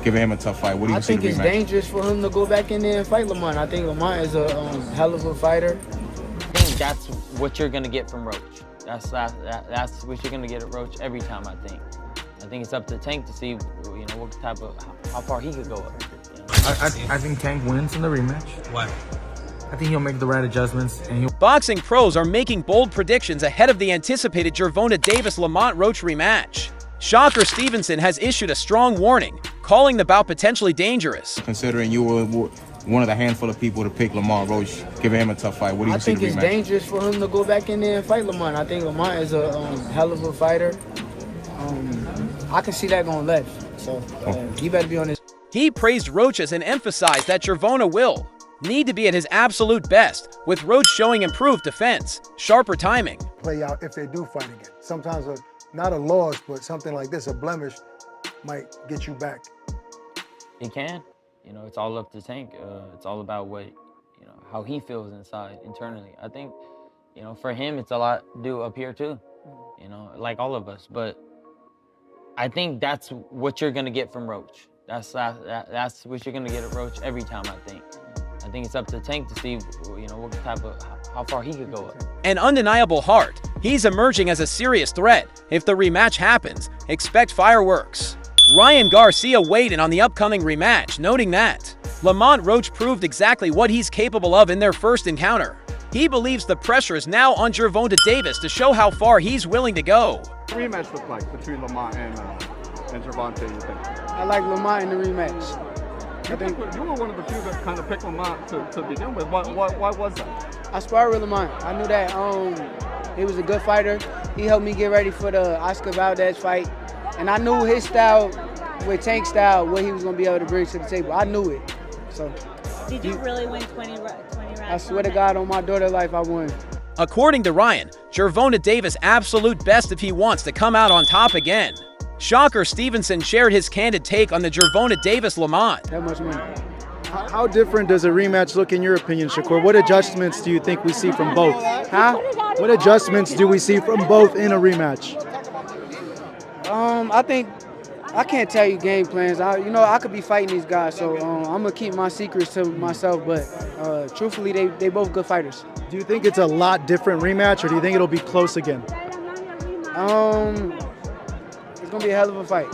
giving him a tough fight. What do you see? I think it's dangerous for him to go back in there and fight Lamont. I think Lamont is a hell of a fighter. I think that's what you're gonna get from Roach. That's what you're gonna get at Roach every time. I think it's up to Tank to see, what type of how far he could go up. I think Tank wins in the rematch. Why? I think he'll make the right adjustments and he'll. Boxing pros are making bold predictions ahead of the anticipated Gervonta Davis-Lamont Roach rematch. Shocker Stevenson has issued a strong warning, calling the bout potentially dangerous. Considering you were one of the handful of people to pick Lamont Roach, giving him a tough fight, what do you see? I think it's dangerous for him to go back in there and fight Lamont. I think Lamont is a hell of a fighter. I can see that going left, so he better be on his. He praised Roach and emphasized that Gervonta will need to be at his absolute best, with Roach showing improved defense, sharper timing. Play out if they do fight again. Sometimes not a loss, but something like this, a blemish, might get you back. He can. It's all up to Tank. It's all about how he feels inside, internally. I think, for him, it's a lot due up here too, like all of us. But I think that's what you're gonna get from Roach. That's what you're gonna get at Roach every time. I think it's up to Tank to see, what type of how far he could go up. An undeniable heart. He's emerging as a serious threat. If the rematch happens, expect fireworks. Ryan Garcia weighed in on the upcoming rematch, noting that Lamont Roach proved exactly what he's capable of in their first encounter. He believes the pressure is now on Gervonta Davis to show how far he's willing to go. What does the rematch look like between Lamont and Gervonta, you think? I like Lamont in the rematch. I think you were one of the few that kind of picked Lamont to begin with. Why was that? I sparred with Lamont. I knew that he was a good fighter. He helped me get ready for the Oscar Valdez fight. And I knew his style, with Tank's style, what he was going to be able to bring to the table. I knew it. So. Did you really win 20 rounds? I swear to God, on my daughter's life, I won. According to Ryan, Gervonta Davis absolute best if he wants to come out on top again. Shocker Stevenson shared his candid take on the Gervonta Davis-Lamont. That much money. How different does a rematch look in your opinion, Shakur? What adjustments do you think we see from both? Huh? What adjustments do we see from both in a rematch? I think I can't tell you game plans. I could be fighting these guys, so I'm gonna keep my secrets to myself. But truthfully, they both good fighters. Do you think it's a lot different rematch, or do you think it'll be close again? It's gonna be a hell of a fight.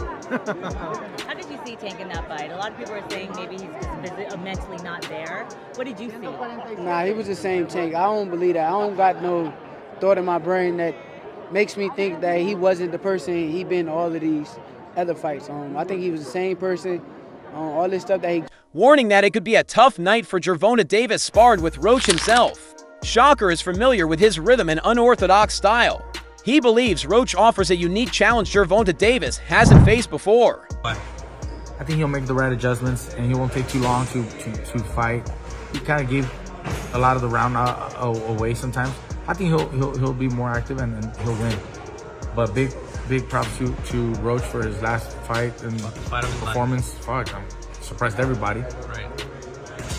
How did you see Tank in that fight? A lot of people are saying maybe he's mentally not there. What did you see? Nah, he was the same Tank. I don't believe that. I don't got no thought in my brain that makes me think that he wasn't the person he been all of these other fights. I think he was the same person. All this stuff that he. Warning that it could be a tough night for Gervonta Davis sparred with Roach himself. Shocker is familiar with his rhythm and unorthodox style. He believes Roach offers a unique challenge Gervonta Davis hasn't faced before. I think he'll make the right adjustments and he won't take too long to fight. He kind of gave a lot of the round away sometimes. I think he'll be more active and he'll win. But big props to Roach for his last fight and performance. Fuck, surprised everybody. Right.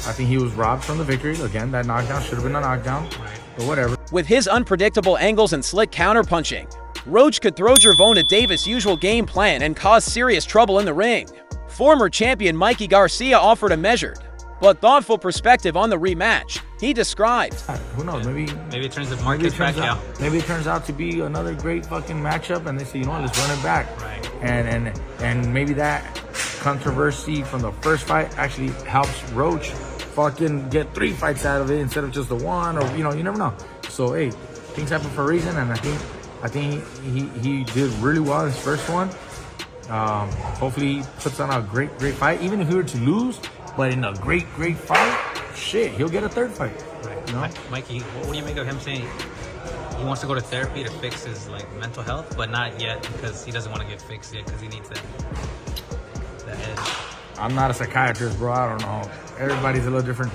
I think he was robbed from the victory. Again, that knockdown should have been a knockdown, but whatever. With his unpredictable angles and slick counterpunching, Roach could throw Gervonta Davis' usual game plan and cause serious trouble in the ring. Former champion Mikey Garcia offered a measured but thoughtful perspective on the rematch. He described, who knows, maybe it turns the market back out. Maybe it turns out to be another great fucking matchup and they say, let's run it back. Right. And maybe that controversy from the first fight actually helps Roach fucking get 3 fights out of it instead of just the one, or you never know. So hey, things happen for a reason, and I think he did really well in his first one. Hopefully he puts on a great fight, even if he were to lose, but in a great fight, shit, he'll get a 3rd fight. Right. Mikey, what do you make of him saying he wants to go to therapy to fix his mental health, but not yet because he doesn't want to get fixed yet because he needs that edge? I'm not a psychiatrist, bro. I don't know. Everybody's a little different.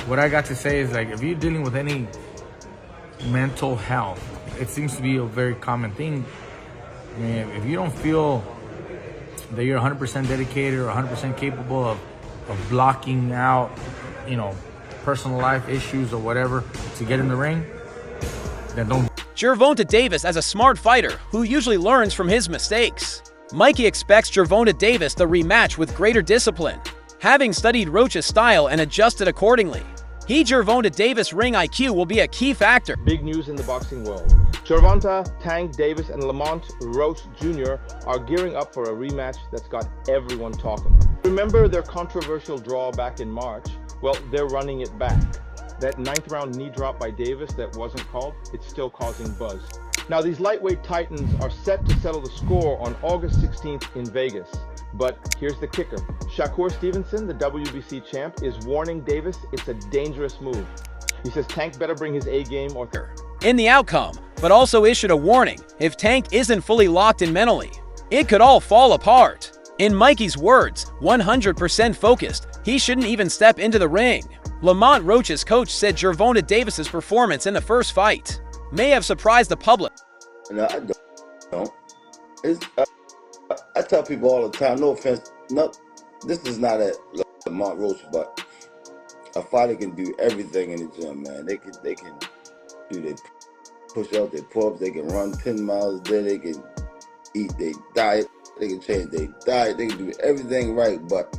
What I got to say is, if you're dealing with any mental health, it seems to be a very common thing. I mean, if you don't feel that you're 100% dedicated or 100% capable of blocking out, personal life issues or whatever to get in the ring, then don't. Gervonta Davis as a smart fighter who usually learns from his mistakes. Mikey expects Gervonta Davis the rematch with greater discipline, having studied Roach's style and adjusted accordingly. Gervonta Davis ring IQ will be a key factor. Big news in the boxing world. Gervonta, Tank Davis, and Lamont Roach Jr. are gearing up for a rematch that's got everyone talking. Remember their controversial draw back in March? Well, they're running it back. That 9th round knee drop by Davis that wasn't called, it's still causing buzz. Now these lightweight titans are set to settle the score on August 16th in Vegas. But here's the kicker. Shakur Stevenson, the WBC champ, is warning Davis it's a dangerous move. He says Tank better bring his A game or... in the outcome, but also issued a warning if Tank isn't fully locked in mentally, it could all fall apart. In Mikey's words, 100% focused, he shouldn't even step into the ring. Lamont Roach's coach said Gervonta Davis's performance in the first fight may have surprised the public. No, I don't. I tell people all the time, no offense, this is not a Lamont Roach, but a fighter can do everything in the gym, man. They can do their push-ups, their pull-ups, they can run 10 miles a day, they can eat their diet, they can change their diet, they can do everything right, but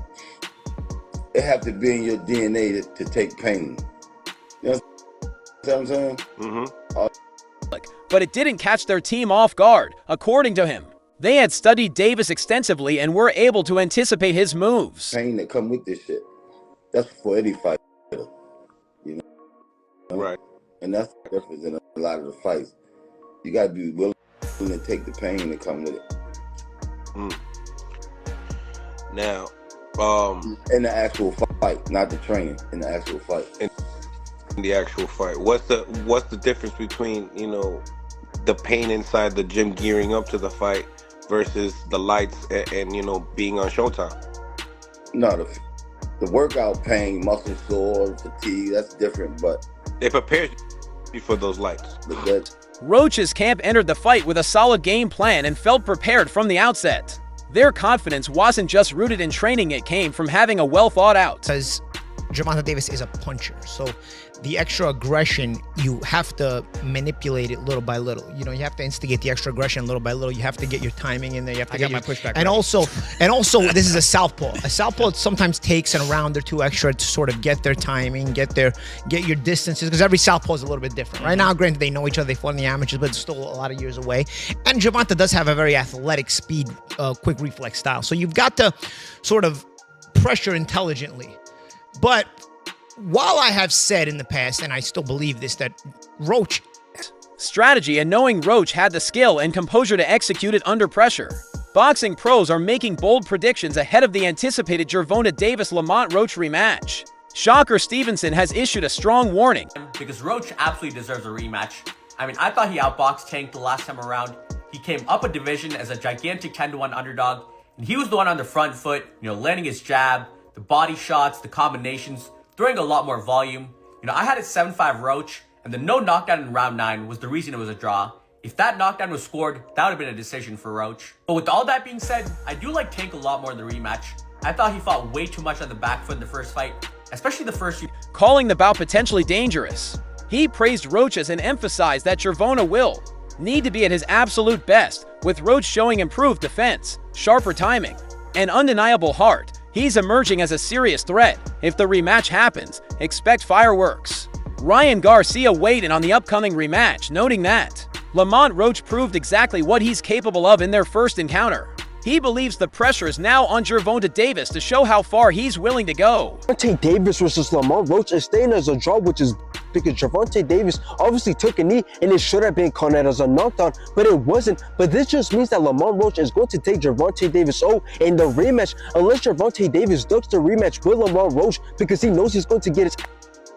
it have to be in your DNA to take pain. You know what I'm saying? But it didn't catch their team off guard, according to him. They had studied Davis extensively and were able to anticipate his moves. Pain that come with this shit. That's for any fighter, you know? Right. And that's the difference in a lot of the fights. You gotta be willing to take the pain that come with it. Now, in the actual fight, not the training, in the actual fight. In the actual fight, what's the difference between, you know, the pain inside the gym gearing up to the fight versus the lights and you know, being on Showtime? No, the workout pain, muscle sore, fatigue, that's different, but it prepares you for those lights. Roach's camp entered the fight with a solid game plan and felt prepared from the outset. Their confidence wasn't just rooted in training, it came from having a well-thought-out. Because Gervonta Davis is a puncher, so the extra aggression, you have to manipulate it little by little. You know, you have to instigate the extra aggression little by little. You have to get your timing in there. You have to get my pushback. And also, this is a southpaw. A southpaw sometimes takes a round or two extra to sort of get their timing, get your distances, because every southpaw is a little bit different. Right now, granted, they know each other, they fought in the amateurs, but it's still a lot of years away. And Gervonta does have a very athletic, speed, quick reflex style. So you've got to sort of pressure intelligently. But while I have said in the past, and I still believe this, that Roach... strategy and knowing Roach had the skill and composure to execute it under pressure, boxing pros are making bold predictions ahead of the anticipated Gervonta Davis-Lamont Roach rematch. Shakur Stevenson has issued a strong warning. Because Roach absolutely deserves a rematch. I mean, I thought he outboxed Tank the last time around. He came up a division as a gigantic 10-1 underdog, and he was the one on the front foot, you know, landing his jab, the body shots, the combinations, throwing a lot more volume. You know, I had it 7-5 Roach, and the no knockdown in round 9 was the reason it was a draw. If that knockdown was scored, that would have been a decision for Roach. But with all that being said, I do like Tank a lot more in the rematch. I thought he fought way too much on the back foot in the first fight, especially the first few. Calling the bout potentially dangerous, he praised Roach's and emphasized that Gervonta will need to be at his absolute best, with Roach showing improved defense, sharper timing, and undeniable heart. He's emerging as a serious threat. If the rematch happens, expect fireworks. Ryan Garcia weighed in on the upcoming rematch, noting that Lamont Roach proved exactly what he's capable of in their first encounter. He believes the pressure is now on Gervonta Davis to show how far he's willing to go. Gervonta Davis versus Lamont Roach is staying as a draw, which is because Gervonta Davis obviously took a knee and it should have been called as a knockdown, but it wasn't. But this just means that Lamont Roach is going to take Gervonta Davis in the rematch, unless Gervonta Davis ducks the rematch with Lamont Roach because he knows he's going to get his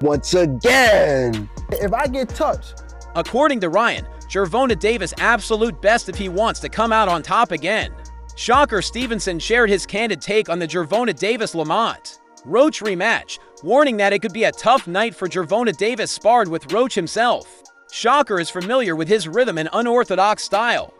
once again. If I get touched. According to Ryan, Gervonta Davis absolute best if he wants to come out on top again. Shakur Stevenson shared his candid take on the Gervonta Davis-Lamont Roach rematch, warning that it could be a tough night for Gervonta Davis sparred with Roach himself. Shakur is familiar with his rhythm and unorthodox style.